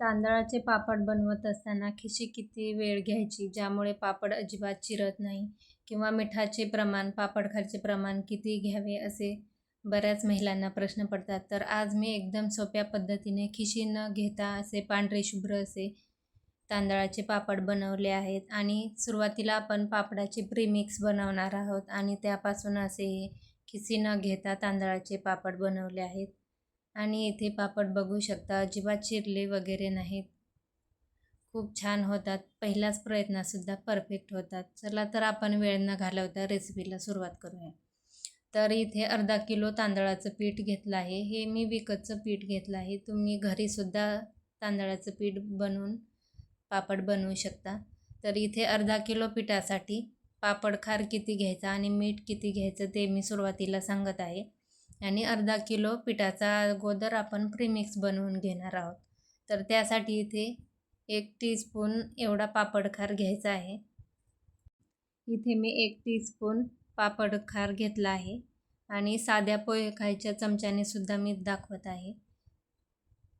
तांदळाचे पापड बनवत असताना खिशी किती वेळ घ्यायची ज्यामुळे पापड अजिबात चिरत नाही किंवा मिठाचे प्रमाण पापड प्रमाण किती घ्यावे असे बऱ्याच महिलांना प्रश्न पडतात. तर आज मी एकदम सोप्या पद्धतीने खिशी न घेता असे पांढरे शुभ्र असे तांदळाचे पापड बनवले आहेत. आणि सुरुवातीला आपण पापडाचे प्रीमिक्स बनवणार आहोत आणि त्यापासून असे हे खिशी न घेता तांदळाचे पापड बनवले आहेत. आणि इथे पापड बघू शकता, अजिबात चिरले वगैरे नाहीत, खूप छान होतात. पहिल्याच प्रयत्नातसुद्धा परफेक्ट होतात. चला तर आपण वेळ न घालवता रेसिपीला सुरुवात करूया. तर इथे अर्धा किलो तांदळाचं पीठ घेतलं आहे. हे मी विकतचं पीठ घेतलं आहे. तुम्ही घरीसुद्धा तांदळाचं पीठ बनवून पापड बनवू शकता. तर इथे अर्धा किलो पिठासाठी पापड खार किती घ्यायचा आणि मीठ किती घ्यायचं ते मी सुरुवातीला सांगत आहे. आणि अर्धा किलो पिठाचा अगोदर आपण प्रीमिक्स बनवून घेणार आहोत. तर त्यासाठी इथे 1 टीस्पून एवढा पापड खार घ्यायचा आहे. इथे मी 1 टीस्पून पापड खार घेतला आहे. आणि साध्या पोहे खायच्या चमच्याने सुद्धा मी दाखवत आहे.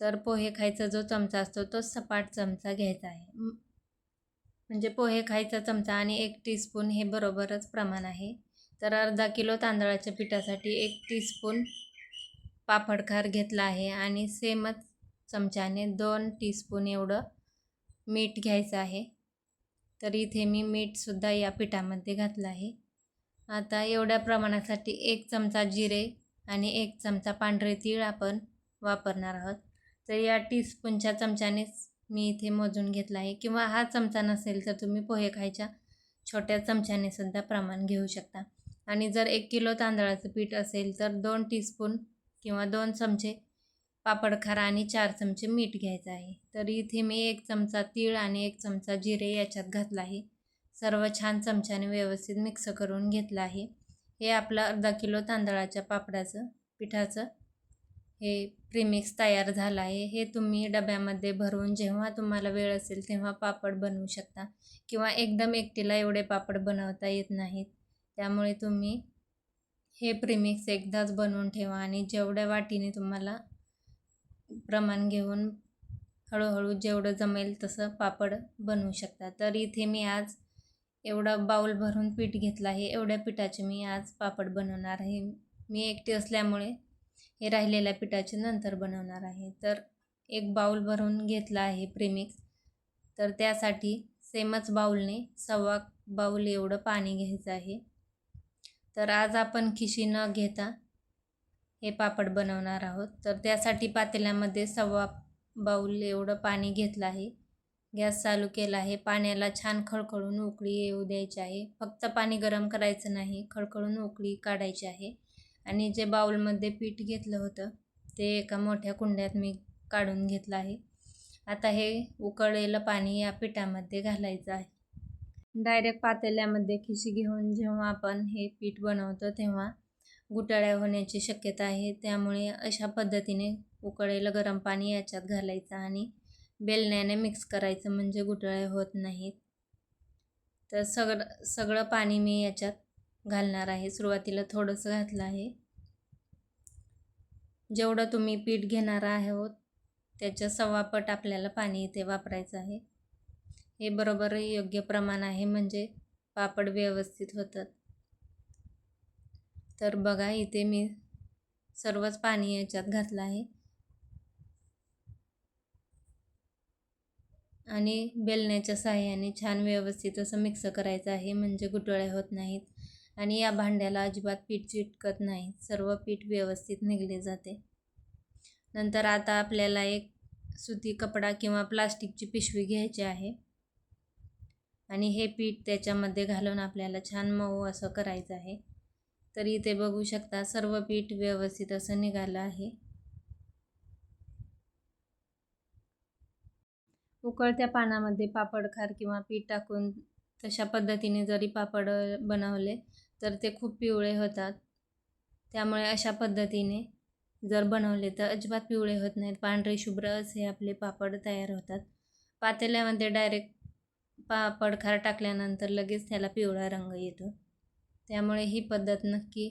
तर पोहे खायचा जो चमचा असतो तो सपाट चमचा घ्यायचा आहे. म्हणजे पोहे खायचा चमचा आणि 1 टीस्पून हे बरोबरच प्रमाण आहे. तर अर्धा किलो तांदळाच्या पिठासाठी 1 टीस्पून पापड खार घेतला आहे आणि सेमच चमच्याने 2 टीस्पून एवढं मीठ घ्यायचं आहे. तर इथे मी मीठसुद्धा या पिठामध्ये घातलं आहे. आता एवढ्या प्रमाणासाठी 1 चमचा जिरे आणि 1 चमचा पांढरे तीळ आपण वापरणार आहोत. तर या टीस्पूनच्या चमच्यानेच मी इथे मोजून घेतला आहे. किंवा हा चमचा नसेल तर तुम्ही पोहे खायच्या छोट्या चमच्याने सुद्धा प्रमाण घेऊ शकता. आणि जर 1 किलो तांदळाचं पीठ असेल तर 2 टीस्पून किंवा 2 चमचे पापड खार आणि 4 चमचे मीठ घ्यायचं आहे. तर इथे मी 1 चमचा तीळ आणि 1 चमचा जिरे याच्यात घातला आहे. सर्व छान चमच्याने व्यवस्थित मिक्स करून घेतलं आहे. हे आपलं अर्धा किलो तांदळाच्या पापडाचं पिठाचं हे प्रीमिक्स तयार झालं आहे. हे तुम्ही डब्यामध्ये भरून जेव्हा तुम्हाला वेळ असेल तेव्हा पापड बनवू शकता. किंवा एकदम एकटीला एवढे पापड बनवता येत नाहीत, त्यामुळे तुम्ही हे प्रीमिक्स एकदाच बनवून ठेवा आणि जेवढ्या वाटीने तुम्हाला प्रमाण घेऊन हळूहळू जेवढं जमेल तसं पापड बनवू शकता. तर इथे मी आज एवढा बाउल भरून पीठ घेतलं आहे. एवढ्या पिठाचे मी आज पापड बनवणार आहे. मी एकटी असल्यामुळे हे राहिलेल्या पिठाचे नंतर बनवणार आहे. तर 1 बाउल भरून घेतला आहे प्रीमिक्स. तर त्यासाठी सेमच बाउलने 1.25 बाउल एवढं पाणी घ्यायचं आहे. तर आज आपण खिशी न घेता हे पापड बनवणार आहोत. तर त्यासाठी पातेल्यामध्ये 1.25 बाउल एवढं पाणी घेतलं आहे. गॅस चालू केला आहे. पाण्याला छान खळखळून उकळी येऊ द्यायची आहे. फक्त पाणी गरम करायचं नाही, खळखळून उकळी काढायची आहे. आणि जे बाउलमध्ये पीठ घेतलं होतं ते एका मोठ्या कुंड्यात मी काढून घेतलं आहे. आता हे उकळलेलं पाणी या पिठामध्ये घालायचं आहे. डायरेक्ट पातेल्यामध्ये खिशी घेऊन जेव्हा आपण हे पीठ बनवतो तेव्हा गुठळ्या होण्याची शक्यता आहे. त्यामुळे अशा पद्धतीने उकळलेलं गरम पाणी याच्यात घालायचं आणि बेलण्याने मिक्स करायचं, म्हणजे गुठळ्या होत नाहीत. तर सगळं पाणी मी याच्यात घालणार आहे. सुरुवातीला थोडंसं घातलं आहे. जेवढं तुम्ही पीठ घेणार आहोत त्याच्या 1.25 पट आपल्याला पाणी इथे वापरायचं आहे. हे बरोबर योग्य प्रमाण आहे, म्हणजे पापड व्यवस्थित होतात. तर बघा, इथे मी सर्वच पाणी याच्यात घातलं आहे आणि बेलण्याच्या साहाय्याने छान व्यवस्थित असं मिक्स करायचं आहे, म्हणजे गुठळ्या होत नाहीत. आणि या भांड्याला अजिबात पीठ चिटकत नाही, सर्व पीठ व्यवस्थित निघले जाते. नंतर आता आपल्याला एक सुती कपडा किंवा प्लास्टिकची पिशवी घ्यायची आहे आणि हे पीठ त्याच्यामध्ये घालून आपल्याला छान मऊ असं करायचं आहे. तर इथे बघू शकता सर्व पीठ व्यवस्थित असं निघालं आहे. उकळत्या पाण्यामध्ये पापड खार किंवा पीठ टाकून तशा पद्धतीने जरी पापड बनवले तर ते खूप पिवळे होतात. त्यामुळे अशा पद्धतीने जर बनवले तर अजिबात पिवळे होत नाहीत, पांढरे शुभ्र असे आपले पापड तयार होतात. पातेल्यामध्ये डायरेक्ट पापड खार टाकल्यानंतर लगेच त्याला पिवळा रंग येतो. त्यामुळे ही पद्धत नक्की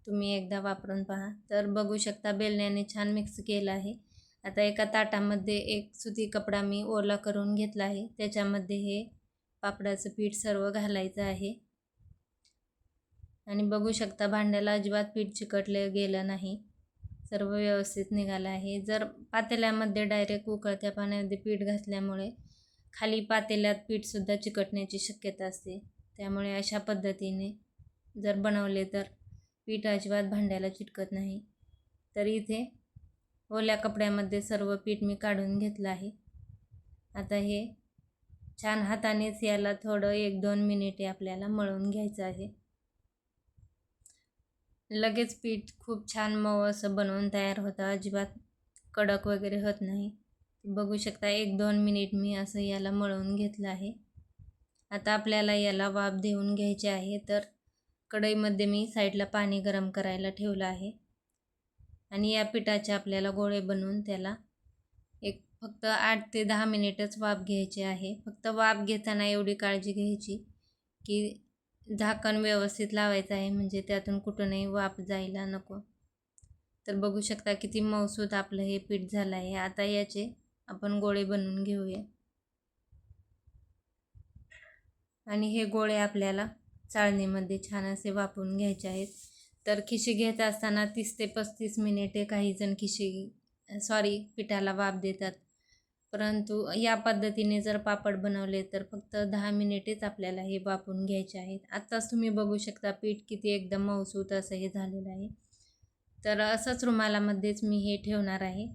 तुम्ही एकदा वापरून पहा. तर बघू शकता बेलण्याने छान मिक्स केलं आहे आता एका ताटामध्ये एक सुती कपडा मी ओला करून घेतला आहे. त्याच्यामध्ये हे पापडाचं पीठ सर्व घालायचं आहे आणि बघू शकता भांड्याला अजिबात पीठ चिकटलं गेलं नाही, सर्व व्यवस्थित निघालं आहे. जर पातेल्यामध्ये डायरेक्ट उकळत्या पाण्यामध्ये पीठ घातल्यामुळे खाली पातेल्यात पीठसुद्धा चिकटण्याची शक्यता असते. त्यामुळे अशा पद्धतीने जर बनवले तर पीठ अजिबात भांड्याला चिटकत नाही. तर इथे ओल्या कपड्यामध्ये सर्व पीठ मी काढून घेतलं आहे. आता हे छान हातानेच याला थोडं 1-2 मिनिटे आपल्याला मळून घ्यायचं आहे. लगेच पीठ खूप छान मऊ असं बनवून तयार होतं, अजिबात कडक वगैरे होत नाही. बघू शकता 1-2 मिनिट मी असं याला मळून घेतलं आहे. आता आपल्याला याला वाफ देऊन घ्यायची आहे. तर कढईमध्ये मी साईडला पाणी गरम करायला ठेवलं आहे आणि या पिठाचे आपल्याला गोळे बनवून त्याला फक्त 8 ते 10 मिनिटच वाफ घ्यायची आहे. फक्त वाफ घेताना एवढी काळजी घ्यायची की झाकण व्यवस्थित लावायचं आहे, म्हणजे त्यातून कुठूनही वाफ जायला नको. तर बघू शकता किती मऊसूत आपलं हे पीठ झालं आहे. आता याचे आपण गोळे बनवून घेऊया आणि हे गोळे आपल्याला चाळणीमध्ये छान असे वाफवून घ्यायचे आहेत. तर खिशी घेत असताना 30 ते 35 मिनिटे काहीजण पिठाला वाफ देतात, परंतु या पद्धतीने जर पापड बनवले तर फक्त 10 मिनिटेच आपल्याला हे वाफवून घ्यायचे आहेत. आत्ताच तुम्ही बघू शकता पीठ किती एकदम मऊसूत असं हे झालेलं आहे. तर असंच रुमालामध्येच मी हे ठेवणार आहे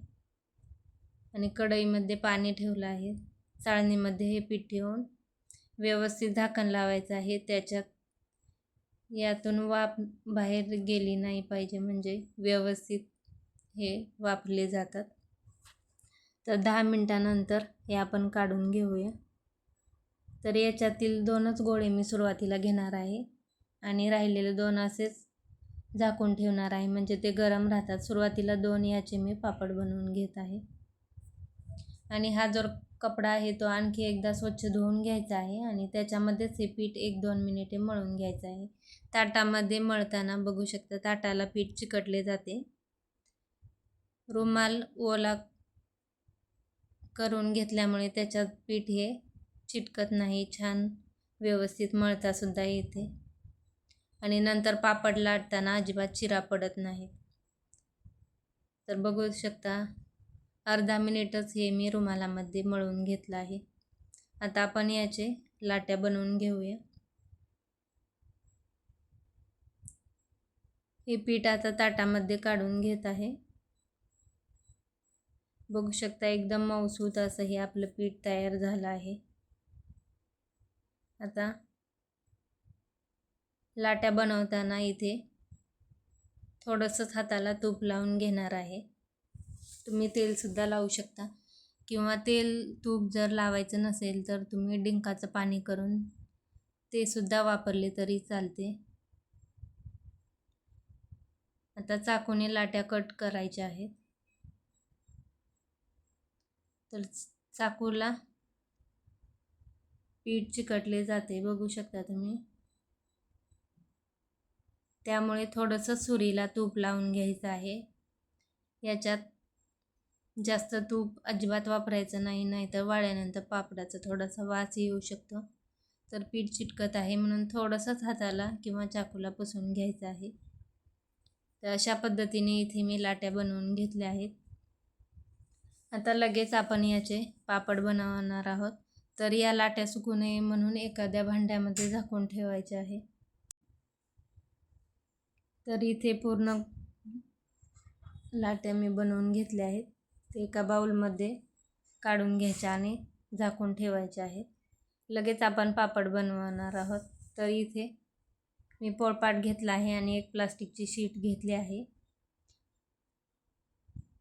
आणि कढईमध्ये पाणी ठेवलं आहे. चाळणीमध्ये हे पीठ ठेवून व्यवस्थित झाकण लावायचं आहे. यातून वाफ बाहेर गेली नाही पाहिजे, म्हणजे व्यवस्थित हे वाफले जातात. तर 10 मिनिटानंतर हे आपण काढून घेऊया. तर याच्यातील 2च गोळे मी सुरुवातीला घेणार आहे आणि राहिलेले 2 असेच झाकून ठेवणार आहे, म्हणजे ते गरम राहतात. सुरुवातीला 2 याचे मी पापड बनवून घेत आहे आणि हा जो कपडा आहे तो आणखी एकदा स्वच्छ धुवून घ्यायचा आहे आणि त्याच्यामध्येच हे पीठ 1-2 मिनिटे मळून घ्यायचं आहे. ताटामध्ये मळताना बघू शकता ताटाला पीठ चिकटले जाते. रुमाल ओला करून घेतल्यामुळे त्याच्यात पीठ हे चिटकत नाही, छान व्यवस्थित मळता सुद्धा येते आणि नंतर पापड लाटताना अजिबात चिरा पडत नाही. तर बघू शकता अर्धा मिनिटच हे मी रुमालामध्ये मळून घेतलं आहे. आता आपण याचे लाट्या बनवून घेऊया. हे पीठ आता ताटामध्ये काढून घेत आहे. बघू शकता एकदम मऊसूत असं हे आपलं पीठ तयार झालं आहे. आता लाट्या बनवताना इथे थोडंसंच हाताला तूप लावून घेणार आहे. तुम्ही तेलसुद्धा लावू शकता किंवा तूप जर लावायचं नसेल तर तुम्ही डिंकाचं पाणी करून ते सुद्धा वापरले तरी चालते. आता चाकूने लाट्या कट करायच्या आहेत. तर चाकूला पीठ चिकटले जाते, बघू शकता तुम्ही. त्यामुळे थोडंसं सुरीला तूप लावून घ्यायचं आहे. याच्यात जास्त तूप अजिबात वापरायचं नाही, नाहीतर वाळल्यानंतर पापडाचा थोडासा वास येऊ शकतो. तर पीठ चिटकत आहे म्हणून थोडंसंच हाताला किंवा चाकूला पुसून घ्यायचं आहे. तर अशा पद्धतीने इथे मी लाट्या बनवून घेतल्या आहेत. आता लगेच आपण याचे पापड बनवणार आहोत. तर या लाट्या सुकू नये म्हणून एखाद्या भांड्यामध्ये झाकून ठेवायचे आहे. तर इथे पूर्ण लाट्या मी बनवून घेतल्या आहेत. ते एका बाउलमध्ये काढून घ्यायच्या आणि झाकून ठेवायचे आहेत. लगेच आपण पापड बनवणार आहोत. तर इथे मी पोळपाट घेतला आहे आणि एक प्लास्टिकची शीट घेतली आहे.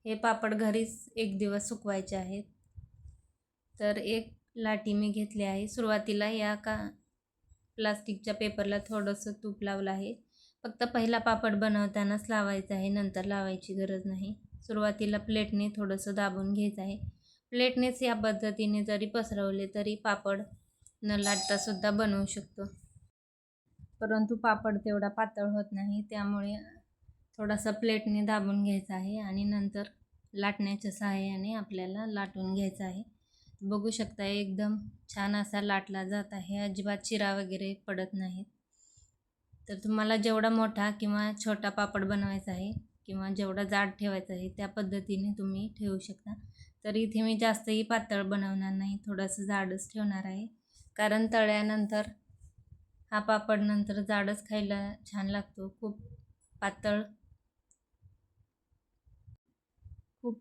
हे पापड घरीच 1 दिवस सुकवायचे आहेत. तर एक लाटी मी घेतली आहे. सुरुवातीला या प्लास्टिकच्या पेपरला थोडंसं तूप लावलं आहे. फक्त पहिला पापड बनवतानाच लावायचं आहे, नंतर लावायची गरज नाही. सुरुवातीला प्लेटने थोडंसं दाबून घ्यायचं आहे. प्लेटनेच या पद्धतीने जरी पसरवले तरी पापड न लाटतासुद्धा बनवू शकतो, परंतु पापड तेवढा पातळ होत नाही. त्यामुळे थोडासा प्लेटने दाबून घ्यायचा आहे आणि नंतर लाटण्याच्या सहाय्याने आपल्याला लाटून घ्यायचं आहे. बघू शकता एकदम छान असा लाटला जात आहे, अजिबात चिरा वगैरे पडत नाहीत. तर तुम्हाला जेवढा मोठा किंवा छोटा पापड बनवायचा आहे किंवा जेवढा जाड ठेवायचा आहे त्या पद्धतीने तुम्ही ठेवू शकता. तर इथे मी जास्तही पातळ बनवणार नाही, थोडंसं जाडच ठेवणार आहे, कारण तळल्यानंतर हा पापड नंतर जाडच खायला छान लागतो. खूप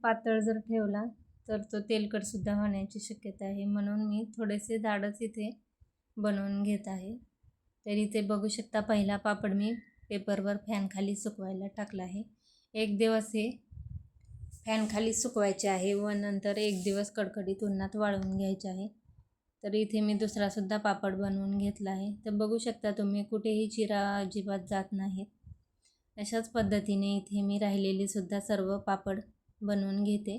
पातळ जर ठेवला तर तो तेलकटसुद्धा होण्याची शक्यता आहे, म्हणून मी थोडेसे जाडच इथे बनवून घेत आहे. तर इथे बघू शकता पहिला पापड मी पेपरवर फॅनखाली सुकवायला टाकला आहे. 1 दिवस हे फॅनखाली सुकवायचे आहे व नंतर 1 दिवस कडकडीत उन्हात वाळवून घ्यायचे आहे. तर इथे मी दुसरासुद्धा पापड बनवून घेतला आहे. तर बघू शकता तुम्ही कुठेही चिरा अजिबात जात नाहीत. अशाच पद्धतीने इथे मी राहिलेले सुद्धा सर्व पापड बनवून घेते.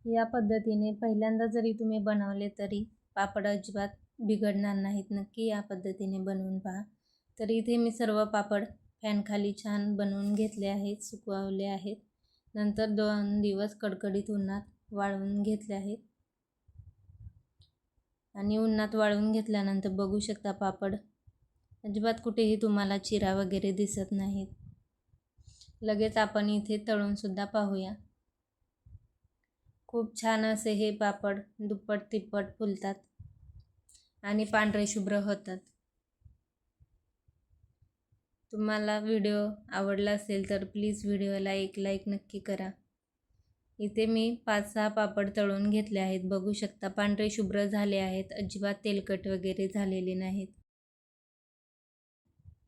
या पद्धतीने पहिल्यांदा जरी तुम्ही बनवले तरी पापड अजिबात बिघडणार नाहीत. नक्की या पद्धतीने बनवून पहा. तर इथे मी सर्व पापड फॅनखाली छान बनवून घेतले आहेत, सुकवले आहेत. नंतर 2 दिवस कडकडीत उन्हात वाळवून घेतले आहेत आणि उन्हात वाळवून घेतल्यानंतर बघू शकता पापड अजिबात कुठेही तुम्हाला चिरा वगैरे दिसत नाहीत. लगेच आपण इथे तळूनसुद्धा पाहूया. खूप छान असे हे पापड दुप्पट तिप्पट फुलतात आणि पांढरे शुभ्र होतात. तुम्हाला व्हिडिओ आवडला असेल तर प्लीज व्हिडिओला एक लाईक नक्की करा. इथे मी 5-6 पापड तळून घेतले आहेत. बघू शकता पांढरे शुभ्र झाले आहेत, अजिबात तेलकट वगैरे झालेले नाहीत.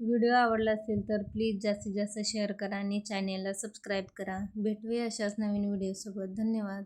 व्हिडिओ आवडला असेल तर प्लीज जास्तीत जास्त शेअर करा आणि चॅनेलला सबस्क्राईब करा. भेटूया अशाच नवीन व्हिडिओसोबत. धन्यवाद.